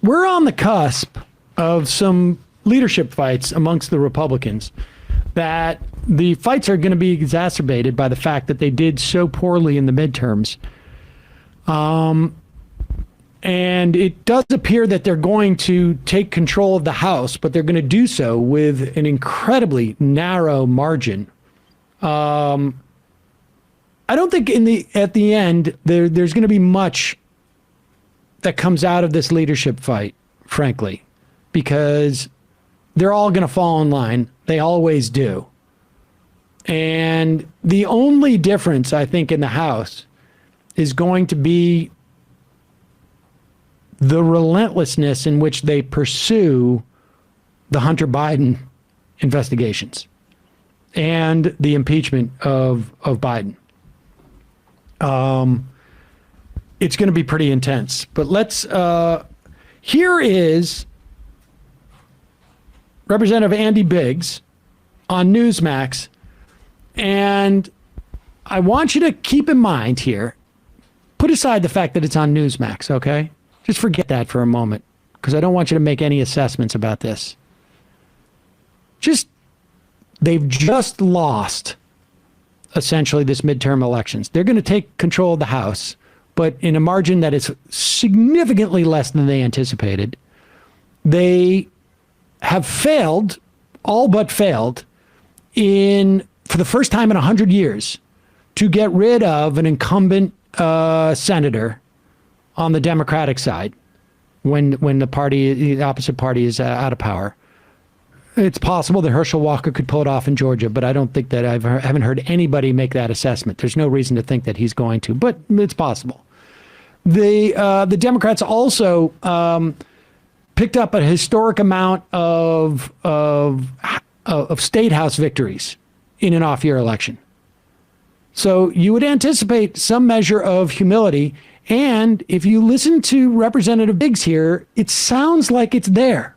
we're on the cusp of some leadership fights amongst the Republicans that the fights are going to be exacerbated by the fact that they did so poorly in the midterms. And it does appear that they're going to take control of the House, but they're going to do so with an incredibly narrow margin. I don't think at the end there's going to be much that comes out of this leadership fight, frankly, because they're all going to fall in line. They always do. And the only difference, I think, in the House is going to be the relentlessness in which they pursue the Hunter Biden investigations and the impeachment of Biden. It's going to be pretty intense. But here is Representative Andy Biggs on NewsMax. And I want you to keep in mind here, put aside the fact that it's on NewsMax, okay? Just forget that for a moment, because I don't want you to make any assessments about this. They've just lost, essentially, this midterm elections. They're going to take control of the House, but in a margin that is significantly less than they anticipated. They have failed, all but failed, for the first time in 100 years, to get rid of an incumbent senator on the Democratic side when the opposite party is out of power. It's possible that Herschel Walker could pull it off in Georgia, but I don't think that I haven't heard anybody make that assessment. There's no reason to think that he's going to, but it's possible. The Democrats also picked up a historic amount of state house victories in an off-year election. So you would anticipate some measure of humility. And if you listen to Representative Biggs here, it sounds like it's there.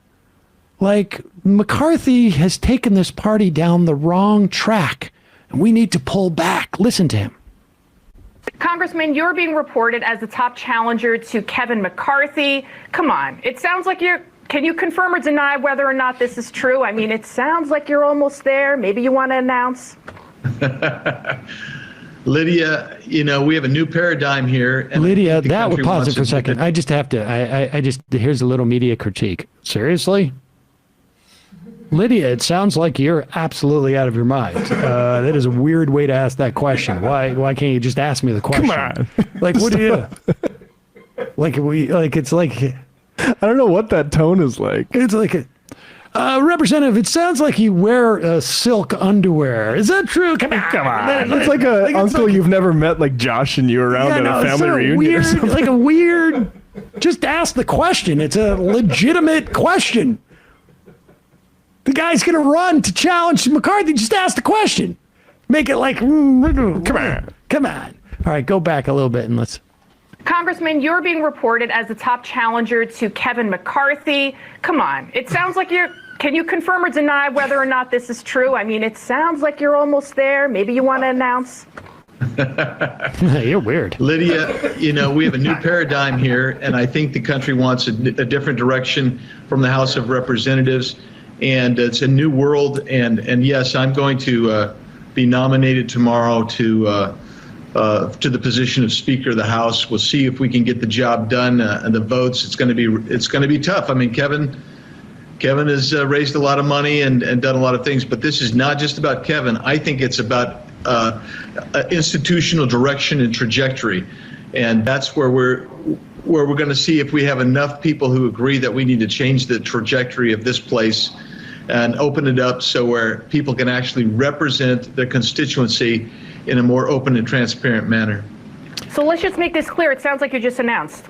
Like McCarthy has taken this party down the wrong track, and we need to pull back. Listen to him. Congressman, you're being reported as the top challenger to Kevin McCarthy. Come on. It sounds like can you confirm or deny whether or not this is true? I mean, it sounds like you're almost there. Maybe you want to announce. Lydia, we have a new paradigm here. And Lydia, that would pause it for a second. I just have to, here's a little media critique. Seriously? Lydia, it sounds like you're absolutely out of your mind. That is a weird way to ask that question. Why can't you just ask me the question? Come on. Like, what do you, it's like, I don't know what that tone is like. It's like, Representative, it sounds like you wear silk underwear. Is that true? Come on. It's like an uncle you've never met, like joshing you around at a family reunion. Weird, like a weird, just ask the question. It's a legitimate question. The guy's going to run to challenge McCarthy. Just ask the question. Make it like, come on. All right, go back a little bit and let's. Congressman, you're being reported as the top challenger to Kevin McCarthy. Come on. It sounds like can you confirm or deny whether or not this is true? I mean, it sounds like you're almost there. Maybe you want to announce. You're weird. Lydia, we have a new paradigm here, and I think the country wants a different direction from the House of Representatives. And it's a new world. And yes, I'm going to be nominated tomorrow to the position of Speaker of the House. We'll see if we can get the job done and the votes. It's going to be tough. I mean, Kevin has raised a lot of money and done a lot of things, but this is not just about Kevin. I think it's about institutional direction and trajectory, and that's where we're going to see if we have enough people who agree that we need to change the trajectory of this place and open it up so where people can actually represent their constituency in a more open and transparent manner. So let's just make this clear. It sounds like you just announced.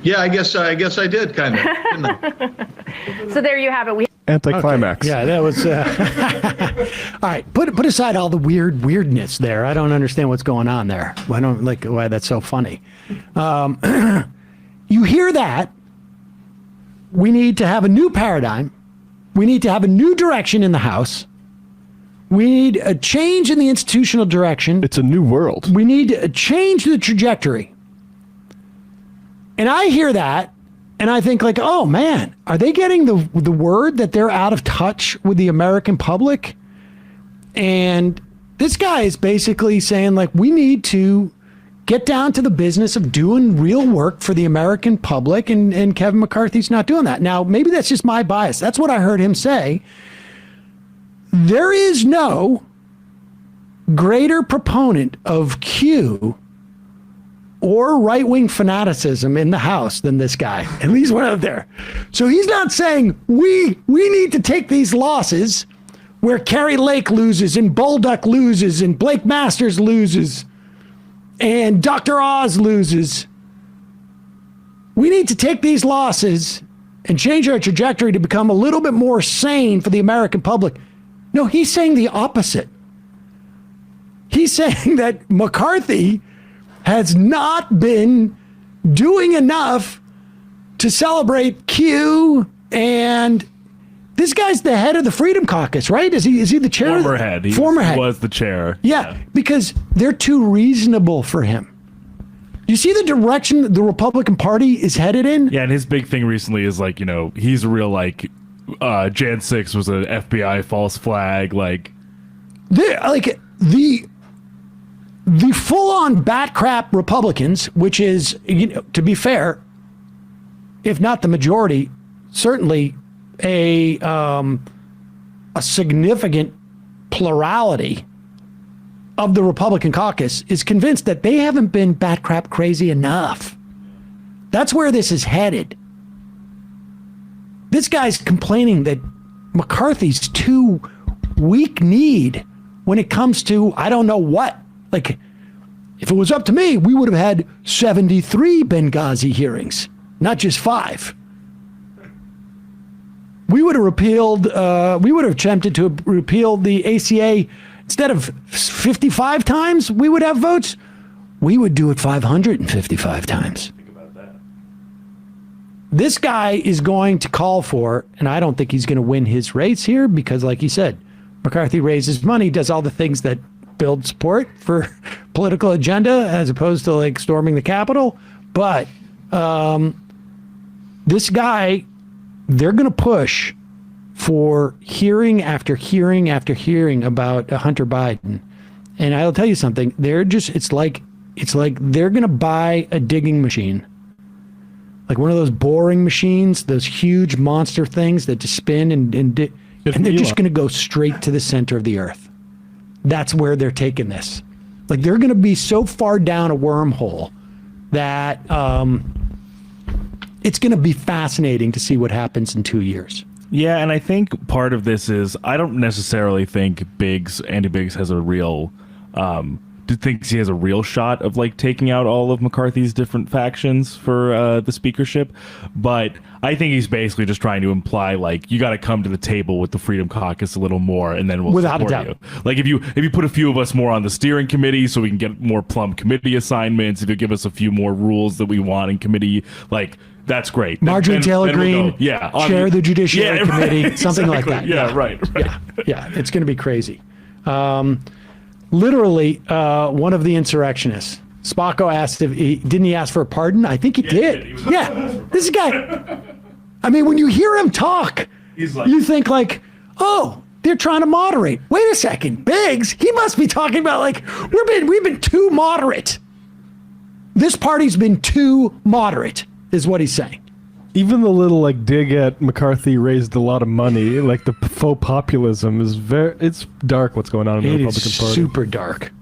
Yeah, I guess I did, kind of. Didn't I? So there you have it. Anticlimax. Okay. Yeah, that was. All right, put aside all the weirdness there. I don't understand what's going on there. Why that's so funny. You hear that? We need to have a new paradigm. We need to have a new direction in the House. We need a change in the institutional direction. It's a new world. We need to change the trajectory. And I hear that, And I think like, oh man, are they getting the word that they're out of touch with the American public? And this guy is basically saying like, we need to get down to the business of doing real work for the American public. And Kevin McCarthy's not doing that. Now, maybe that's just my bias. That's what I heard him say. There is no greater proponent of Q or right-wing fanaticism in the House than this guy, at least one out there. So he's not saying we need to take these losses where Carrie Lake loses and Bolduc loses and Blake Masters loses and Dr. Oz loses. We need to take these losses and change our trajectory to become a little bit more sane for the American public. No, he's saying the opposite. He's saying that McCarthy has not been doing enough to celebrate Q, and this guy's the head of the Freedom Caucus, right? Is he the chair? Former head. He was the chair. Yeah, because they're too reasonable for him. You see the direction the Republican Party is headed in? Yeah, and his big thing recently is like, he's a real like Jan 6 was an FBI false flag, like the full-on bat crap Republicans, which is, to be fair, if not the majority, certainly a significant plurality of the Republican caucus is convinced that they haven't been bat crap crazy enough. That's where this is headed. This guy's complaining that McCarthy's too weak-kneed when it comes to I don't know what. Like, if it was up to me, we would have had 73 Benghazi hearings, not just 5. We would have attempted to repeal the ACA instead of 55 times we would have votes. We would do it 555 times. Think about that. This guy is going to call for, and I don't think he's going to win his race here because, like he said, McCarthy raises money, does all the things that build support for political agenda as opposed to like storming the Capitol. But this guy, they're going to push for hearing after hearing after hearing about Hunter Biden. And I'll tell you something, it's like they're going to buy a digging machine. Like one of those boring machines, those huge monster things that just spin and they're just going to go straight to the center of the earth. That's where they're taking this. Like they're going to be so far down a wormhole that it's going to be fascinating to see what happens in 2 years. Yeah, and I think part of this is I don't necessarily think Andy Biggs has a real thinks he has a real shot of like taking out all of McCarthy's different factions for the speakership, but I think he's basically just trying to imply like you got to come to the table with the Freedom Caucus a little more, and then we'll without support a doubt. you. Like if you put a few of us more on the steering committee, so we can get more plumb committee assignments. If you give us a few more rules that we want in committee, like. That's great. Marjorie Taylor Greene, chair of the Judiciary Committee, right, something like that. Yeah, right. Yeah, it's going to be crazy. Literally, one of the insurrectionists, Spocko asked if didn't he ask for a pardon? I think he did. This guy. I mean, when you hear him talk, you think like, oh, they're trying to moderate. Wait a second, Biggs, he must be talking about like we've been too moderate. This party's been too moderate. Is what he's saying. Even the little like dig at McCarthy raised a lot of money. Like the faux populism is it's dark what's going on in the Republican Party. Super dark.